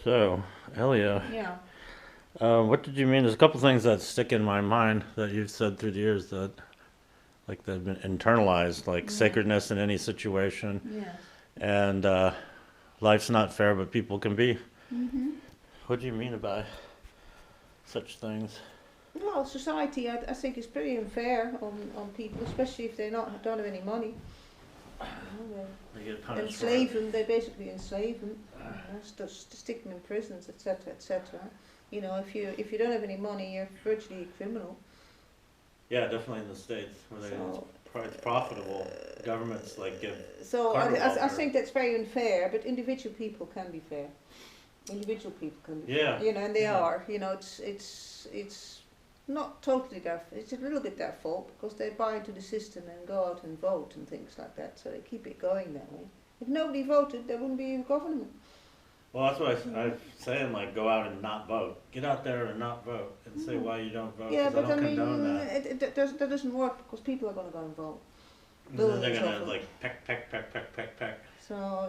So, Elia, Yeah. what did you mean? There's a couple things that stick in my mind that you've said through the years that, like, they've been internalized, like Yeah. sacredness in any situation, Yes. and life's not fair, but people can be. Mhm. What do you mean by such things? Well, society, I think, is pretty unfair on people, especially if they don't have any money. They get They punished for it. enslave them. They basically enslave them. Stick them in prisons, etc., etc. If you don't have any money, you're virtually a criminal. Yeah, definitely in the States, where So, it's profitable. Governments, like, give so carter I welfare. think that's very unfair. But individual people can be fair. Individual people can be fair. Yeah, And they yeah. are. It's not totally it's a little bit their fault because they buy into the system and go out and vote and things like that, so they keep it going that way. If nobody voted, there wouldn't be a government. Well, that's what You I'm know? saying, like, go out and not vote. Get out there and not vote, and say Mm. why you don't vote, Yeah, because I but I don't condone mean, that. that doesn't work because people are going to go and vote. And then they're Billions gonna, of them. like, peck, peck, peck, peck, peck, peck. So,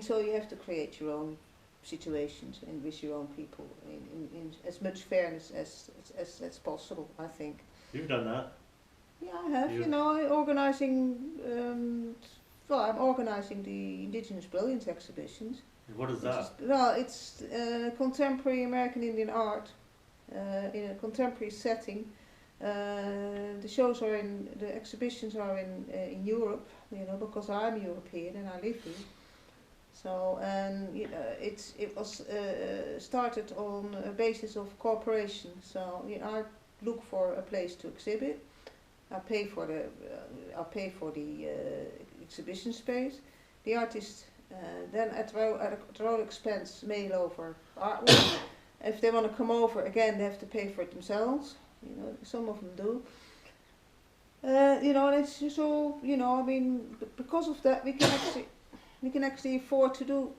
so you have to create your own situations and with your own people in as much fairness as possible, I think. You've done that. Yeah, I have. You. I'm organising the Indigenous Brilliance exhibitions, What is which is that? it's contemporary American Indian art in a contemporary setting. The exhibitions are in Europe, because I'm European and I live here. So and it was started on a basis of cooperation. So I look for a place to exhibit. I pay for the exhibition space. The artist then at their own expense mail over artwork. If they want to come over again, they have to pay for it themselves. Some of them do. And it's just all. I mean, because of that, we can actually afford to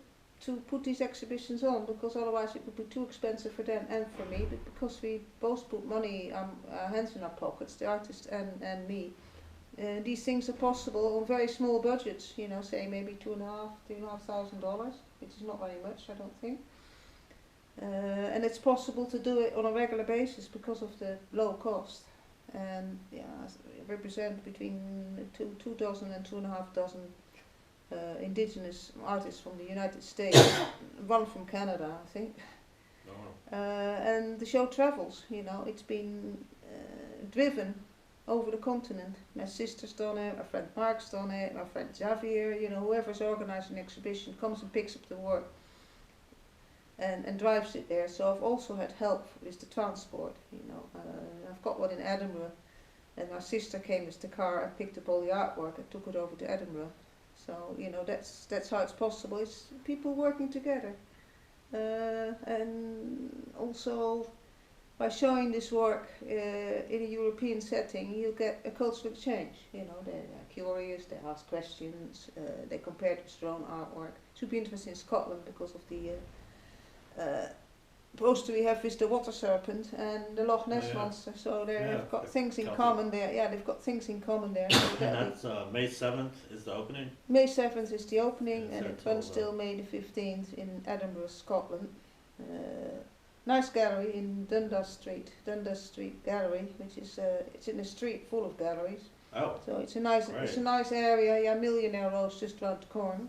put these exhibitions on, because otherwise it would be too expensive for them and for me. But because we both put money, our hands in our pockets, the artist and me, these things are possible on very small budgets. Say maybe $2,500, which is not very much, I don't think. And it's possible to do it on a regular basis because of the low cost. And yeah, I represent between two dozen and 2,500 indigenous artists from the United States, one from Canada, I think. And the show travels. It's been driven over the continent. My sister's done it, my friend Mark's done it, my friend Xavier. Whoever's organising an exhibition comes and picks up the work and drives it there. So I've also had help with the transport. I've got one in Edinburgh, and my sister came with the car. I picked up all the artwork and took it over to Edinburgh. So that's how it's possible. It's people working together, and also by showing this work in a European setting, you get a cultural exchange. They're curious, they ask questions, they compare it with their own artwork. It should be interesting in Scotland because of the uh, poster we have is the water serpent and the Loch Oh Ness yeah, monster. So yeah. they've got things in Celtic. common there. Yeah, they've got things in common there. So And that'll be that's May 7th is the opening. May 7th is the And opening, it's and there it till runs till May the 15th in Edinburgh, Scotland. Nice gallery in Dundas Street Gallery, which is it's in a street full of galleries. Oh, So it's a great. nice area. Yeah, Millionaire Road's just round the corner.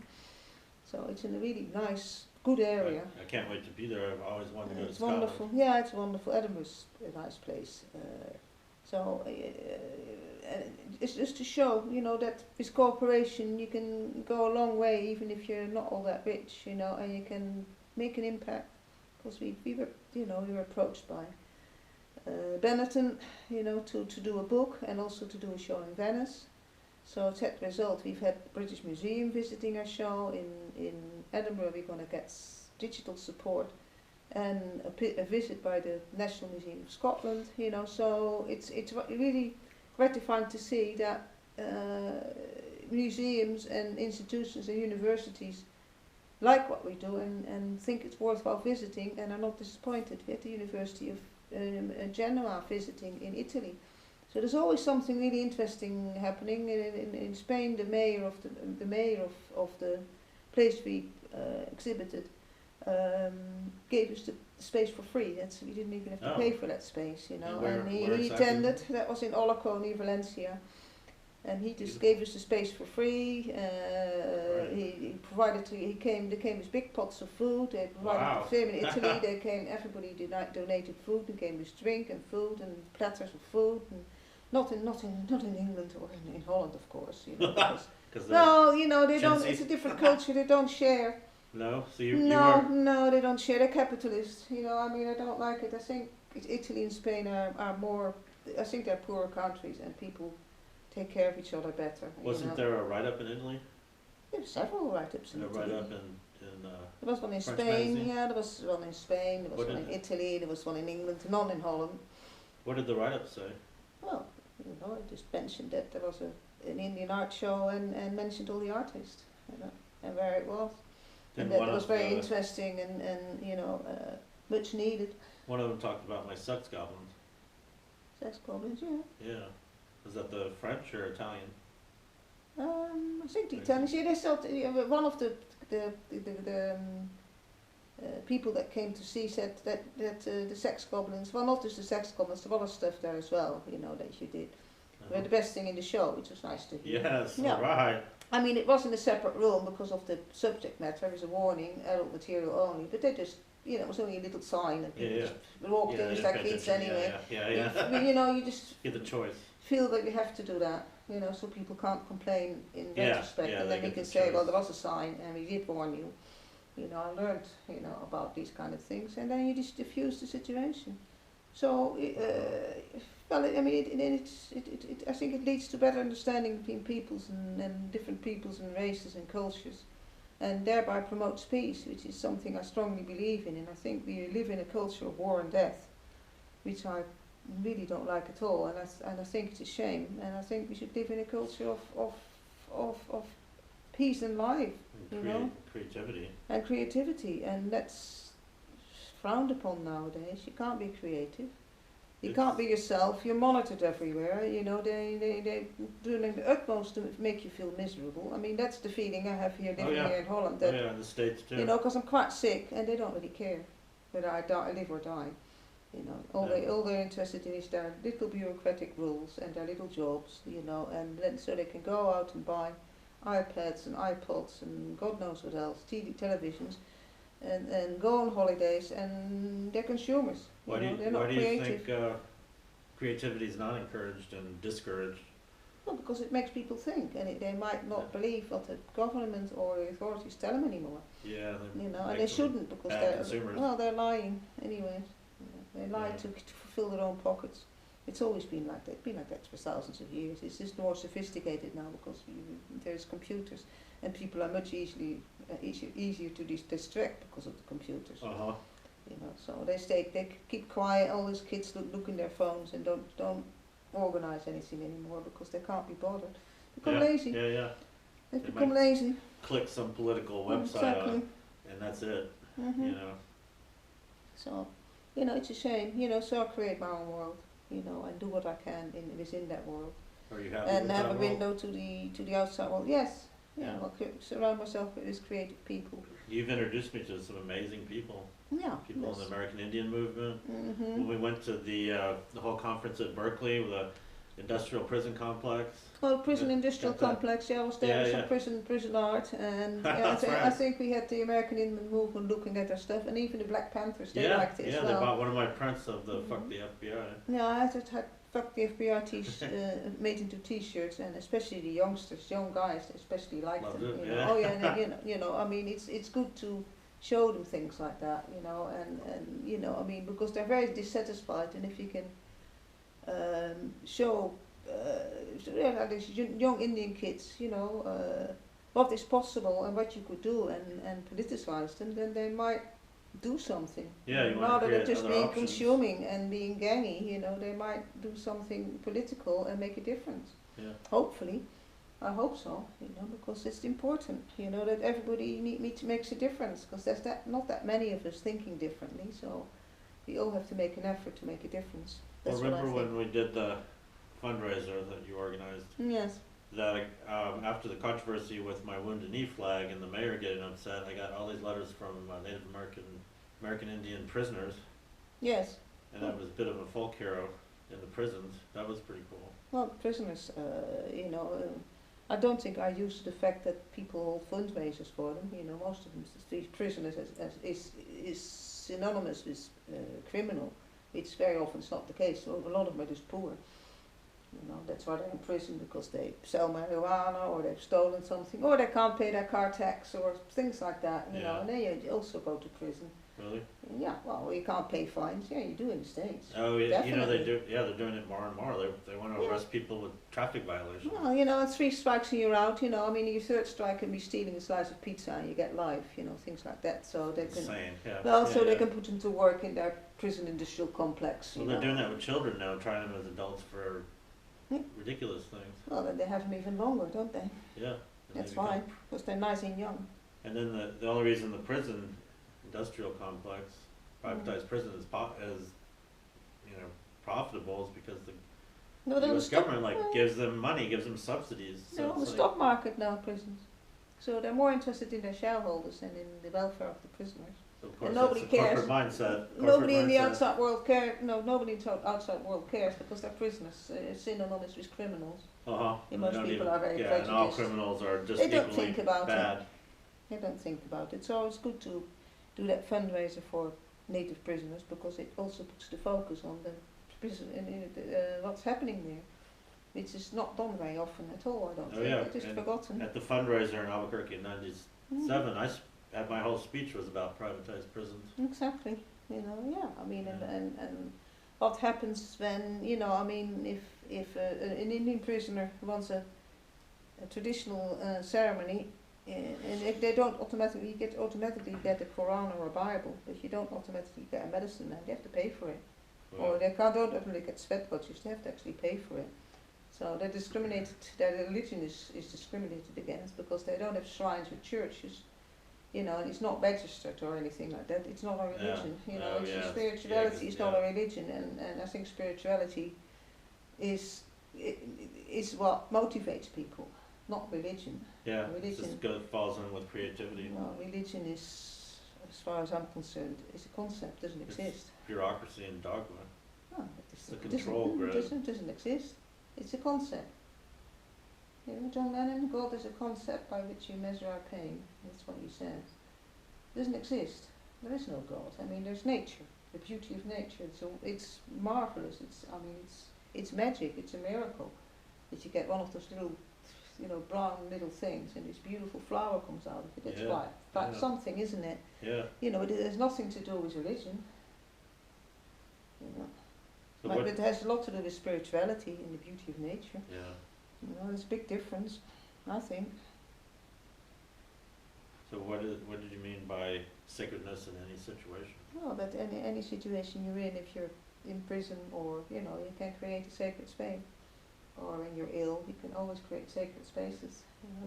So it's in a really nice, good area. I can't wait to be there. I've always wanted to go to It's Scotland. wonderful. Yeah, it's wonderful. Edinburgh's a nice place. It's just to show, that with cooperation you can go a long way, even if you're not all that rich, and you can make an impact. Because we were approached by Benetton, to do a book and also to do a show in Venice. So it's had the result. We've had British Museum visiting our show in Edinburgh. We're going to get digital support and a visit by the National Museum of Scotland. So it's really gratifying to see that museums and institutions and universities like what we do and think it's worthwhile visiting and are not disappointed. We had the University of Genoa visiting in Italy. So there's always something really interesting happening. In Spain, the mayor of the place we exhibited gave us the space for free. We didn't even have to Oh. pay for that space, you know. And And where he exactly? attended. That was in Olaco near Valencia. And he just gave us the space for free. Right. He provided. He came. They came with big pots of food. They provided Wow. the same in Italy. They came. Everybody donated food. They came with drink and food and platters of food. And not in England or in Holland, of course. You know, because Because no, you know they don't. chintzy. It's a different culture. They don't share. No, so you No, were no, they don't share. They're capitalists. You know, I mean, I don't like it. I think Italy and Spain are more. I think they're poorer countries and people take care of each other better. wasn't you know. there a write up in Italy? There were several write-ups in A Italy. write up in There was one in French Spain. magazine? Yeah, there was one in Spain. There was What one did in Italy. There was one in England. None in Holland. what did the write up say? Well, you know, it just mentioned that there was an Indian art show and mentioned all the artists, you know, and where it was. And that One it was of very the- interesting and you know, much needed. One of them talked about my sex goblins. Sex goblins, yeah. Yeah. Was that the French or Italian? I think the Italians, yeah, they thought, one of the people that came to see said that the sex goblins, well, not just the sex goblins, there was other stuff there as well, you know, that you did. Were the best thing in the show, which was nice to hear. Yes, Yeah. right. I mean, it was in a separate room because of the subject matter. There was a warning, adult material only, but they just, you know, it was only a little sign and people Yeah, just walked in just like kids anyway. Yeah. You know, you just Get the choice. feel that you have to do that, you know, so people can't complain in Yeah, retrospect, yeah, and they then we get can the say, well, choice. there was a sign and we did warn you. You know, I learned, you know, about these kind of things, and then you just diffuse the situation. So, well, I mean, I think it leads to better understanding between peoples and different peoples and races and cultures, and thereby promotes peace, which is something I strongly believe in. And I think we live in a culture of war and death, which I really don't like at all, and I think it's a shame. And I think we should live in a culture of peace and life, And you know, creativity. and creativity, and that's frowned upon nowadays. You can't be creative. You It's- can't be yourself. You're monitored everywhere. You know, they doing the utmost to make you feel miserable. I mean, that's the feeling I have here living yeah. here in Holland. Oh That yeah, in the States too. you know, because I'm quite sick, and they don't really care whether I live or die. You know, all they're interested in is their little bureaucratic rules and their little jobs. You know, and then so they can go out and buy iPads and iPods and God knows what else, televisions, and go on holidays, and they're consumers. Why You know, do they're you, not why do you creative. think creativity is not encouraged and discouraged? Well, because it makes people think, and they might not believe what the government or the authorities tell them anymore. Yeah, You know, and they shouldn't, because bad consumers. they're lying anyway. You know, they lie Yeah. to fulfill their own pockets. It's always been like that. It's been like that for thousands of years. It's just more sophisticated now because there's computers, and people are much easier to distract because of the computers. Uh-huh. You know, so they keep quiet. All these kids look in their phones and don't organise anything anymore because they can't be bothered. Become Yeah, lazy. Yeah. They've They become might lazy. Click some political website Exactly. and that's it. Mhm. You know. So, you know, it's a shame. You know, so I create my own world. You know, and do what I can within that world, Are you happy and with have that a world? window to the outside world. Yes. Yeah. Yeah. I'll surround myself with these creative people. You've introduced me to some amazing people. Yeah. People in the American Indian movement. Mhm. When we went to the whole conference at Berkeley with the industrial prison complex. Well, prison Yeah, industrial got that. complex. Yeah, I was there Yeah, with some yeah. prison art, and yeah, That's I right. think we had the American Indian movement looking at our stuff, and even the Black Panthers. They Yeah, liked it yeah, as they well. bought one of my prints of the Fuck Mhm. the FBI. Yeah, I had fuck the FBI made into T-shirts, and especially the youngsters, young guys, especially liked Loved them. it, You know, yeah. oh yeah, and you know, I mean, it's good to show them things like that, you know, and you know, I mean, because they're very dissatisfied, and if you can show these young Indian kids, you know, what is possible and what you could do, and politicize them, then they might do something. Yeah, you wanna rather than create just other being options. consuming and being gangy, you know, they might do something political and make a difference. Yeah. Hopefully, I hope so, you know, because it's important, you know, that everybody makes a difference, because there's not that many of us thinking differently, so we all have to make an effort to make a difference. That's Well, what I remember think. when we did the fundraiser that you organized? Yes. that after the controversy with my Wounded Knee flag and the mayor getting upset, I got all these letters from Native American Indian prisoners, Yes. and I was a bit of a folk hero in the prisons. That was pretty cool. Well, prisoners, I don't think I use the fact that people hold fundraisers for them. You know, most of them, these prisoners is synonymous with criminal. It's very often it's not the case. So a lot of them are just poor. You know, that's why they're in prison, because they sell marijuana or they've stolen something or they can't pay their car tax or things like that. You know, and they also go to prison. Really? Yeah, well, you can't pay fines. Yeah, you do in the States. Oh, yeah, you know they Definitely. do. Yeah, they're doing it more and more. They want to Yeah. arrest people with traffic violations. Well, you know, 3 strikes and you're out. You know, I mean, your third strike can be stealing a slice of pizza and you get life. You know, things like that. So they can. Insane. Yeah. Well, yeah, so they yeah. can put them to work in their prison industrial complex. Well, You they're know. doing that with children now, trying them as adults for Yeah. ridiculous things. Well, then they have them even longer, don't they? Yeah. and That's they become- fine, because they're nice and young. And then the only reason the prison industrial complex, privatized prison is profitable is because the No, they're on the U.S. stock. government gives them money, gives them subsidies. They're So on the it's stock market now, prisons. So they're more interested in their shareholders than in the welfare of the prisoners. so of course and nobody it's a cares. corporate mindset. Nobody in the mindset. outside world cares. No, nobody in the outside world cares because they're prisoners. Synonymous with criminals. Uh-huh. And most They don't people even- are very yeah, and all prejudiced. criminals are just They don't equally think about bad. it. They don't think about it. So it's good to do that fundraiser for native prisoners because it also puts the focus on the prison what's happening there, which is not done very often at all. I don't Oh, think. yeah, It's just and forgotten. At the fundraiser in Albuquerque in '97, Mm, had my whole speech was about privatized prisons. exactly. You know, yeah. I mean, Yeah. and what happens when I mean, if an Indian prisoner wants a traditional ceremony, and if they don't automatically get a Quran or a Bible, but you don't automatically get a medicine man, they have to pay for it. Or they don't automatically get sweat coaches, they have to actually pay for it. So they're discriminated, their religion is discriminated against because they don't have shrines or churches, and it's not registered or anything like that. It's not a religion, Oh, it's yeah. spirituality Yeah, is not a religion, and I think spirituality is what motivates people, not religion. Yeah, it Religion. just falls in with creativity. Religion is, as far as I'm concerned, is a concept, doesn't It's exist. Bureaucracy and dogma. No, it doesn't, The control grid. doesn't exist. It's a concept. John Lennon, God is a concept by which you measure our pain. That's what he says. It doesn't exist. There is no God. I mean, there's nature, the beauty of nature. It's marvelous. It's magic. It's a miracle that you get one of those little, brown little things, and this beautiful flower comes out of it. It's Yeah, like yeah. something, isn't it? Yeah. It has nothing to do with religion. So But what? it has a lot to do with spirituality and the beauty of nature. Yeah. There's a big difference, I think. So what did you mean by sacredness in any situation? Well, that any situation you're in, if you're in prison or, you can create a sacred space. Or when you're ill, you can always create sacred spaces.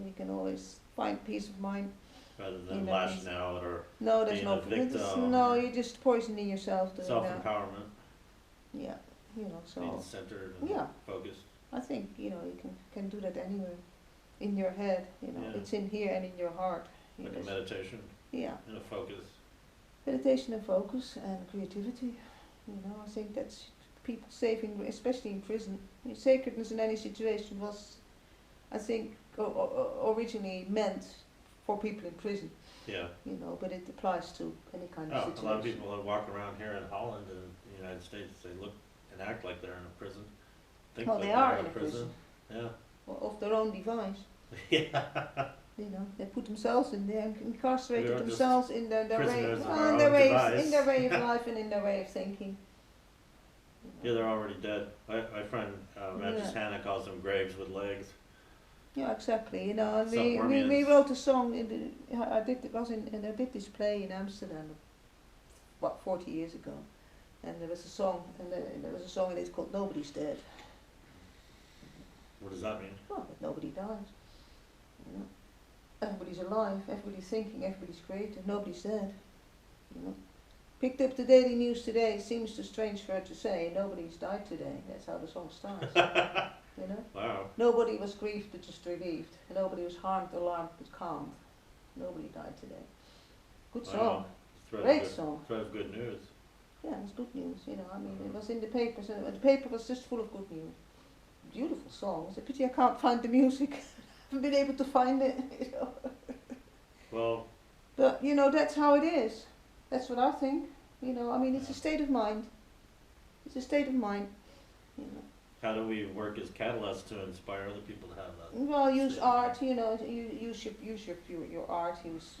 You can always find peace of mind. Rather than lashing out or No, there's being no a victim no, or you're just poisoning yourself doing that. self-empowerment, Yeah, being so centered and yeah. focused. I think, you can do that anywhere. In your head, Yeah. it's in here and in your heart. Like a meditation Yeah. and a focus. Meditation and focus and creativity. I think that's people saving, especially in prison. Sacredness in any situation was, I think, originally meant for people in prison. Yeah. But it applies to any kind of Oh, situation. a lot of people that walk around here in Holland and the United States, they look and act like they're in a prison. Think Well, like they they're are in a prison. Yeah. Of their own device. Yeah. They put themselves in there and incarcerated We are just themselves in their way, prisoners of our in own their way, device. in their way of life and in their way of thinking. Yeah, they're already dead. My friend Matches Yeah. Hannah calls them graves with legs. Yeah, and Some we Mormons. wrote a song. I did this play in Amsterdam, 40 years ago, and there was a song, and it's called "Nobody's Dead." What does that mean? Well, but nobody dies. Everybody's alive. Everybody's thinking. Everybody's creative. Nobody's dead. Picked up the daily news today. It seems too strange for her to say nobody's died today. That's how the song starts. you know. Wow. Nobody was grieved but just relieved. Nobody was harmed, alarmed but calmed. Nobody died today. Good song. Wow. Great song. Thread of good news. Yeah, it was good news, you know. I mean, it was in the papers, and the paper was just full of good news. Beautiful song. It's a pity I can't find the music. I haven't been able to find it, you know. Well, But, you know, that's how it is. That's what I think. You know, I mean, it's a state of mind. It's a state of mind, you know. how do we work as catalysts to inspire other people to have that? Well, use state of art, you know, use your art, use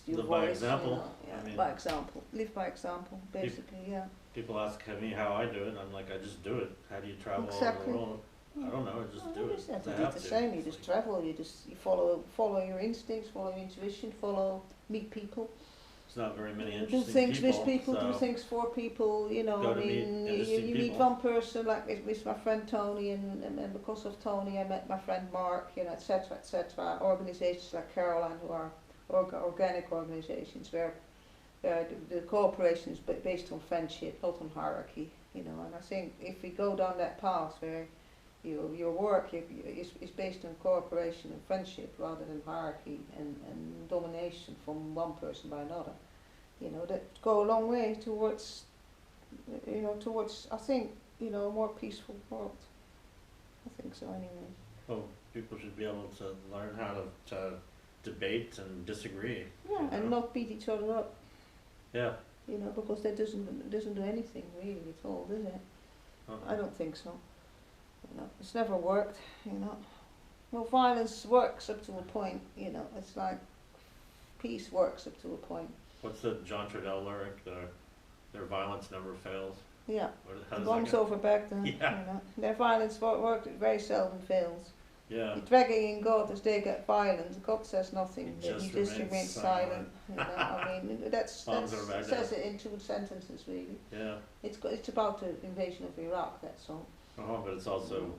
your Live by voice, example. you know, yeah, I mean- by example, live by example, basically, yeah. People ask me how I do it, and I'm like, I just do it. How do you travel Exactly. all over the world? I don't know, I just Well, do you it. just have to I do have the to. same. You just travel. You follow your instincts, follow your intuition, meet people, There's not very many do interesting things people. with people, so do things for people. You know, Go I to meet mean, you interesting meet people. one person like with my friend Tony, and because of Tony, I met my friend Mark. You know, etc. etc. Organisations like Caroline, who are organic organisations where the cooperation is based on friendship, not on hierarchy. You know, and I think if we go down that path where your work is based on cooperation and friendship rather than hierarchy and domination from one person by another, you know, that go a long way towards, I think, you know, a more peaceful world. I think so anyway. Well, people should be able to learn how to debate and disagree. Yeah, you and know? not beat each other up, Yeah. you know, because that doesn't do anything really at all, does it? I don't think so. You know, it's never worked, you know. Well, violence works up to a point, you know. It's like peace works up to a point. What's the John Trudell lyric? Their violence never fails. Yeah, How the does bomb's that go? over Baghdad, Yeah. you know. Their violence work very seldom fails. Yeah. You're dragging in God as they get violent. God says nothing. He He just just remains remains silent. silent. You know, I mean, that's Bombs over Baghdad. says it in 2 sentences really. Yeah. It's about the invasion of Iraq. That song. But it's also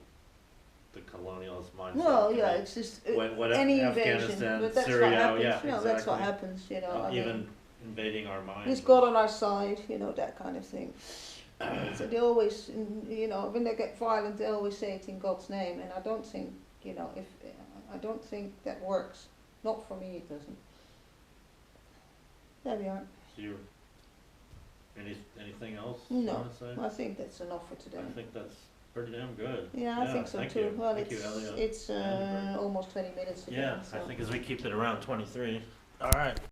the colonialist mindset. Well, yeah, right? it's just What any Afghanistan, invasion, but that's Syria, what happens. yeah, You know, that's what exactly. happens. You know, I Even mean, invading our minds. he's God on our side. You know, that kind of thing. So they always, you know, when they get violent, they always say it in God's name, and I don't think, you know, I don't think that works. Not for me, it doesn't. There we are. So anything else No. you want to say? I think that's enough for today. I think that's pretty damn good. Yeah, I think so thank too. You. Well, thank you, it's Elliot. almost 20 minutes again. Yeah, So. I think as we keep it around 23. All right.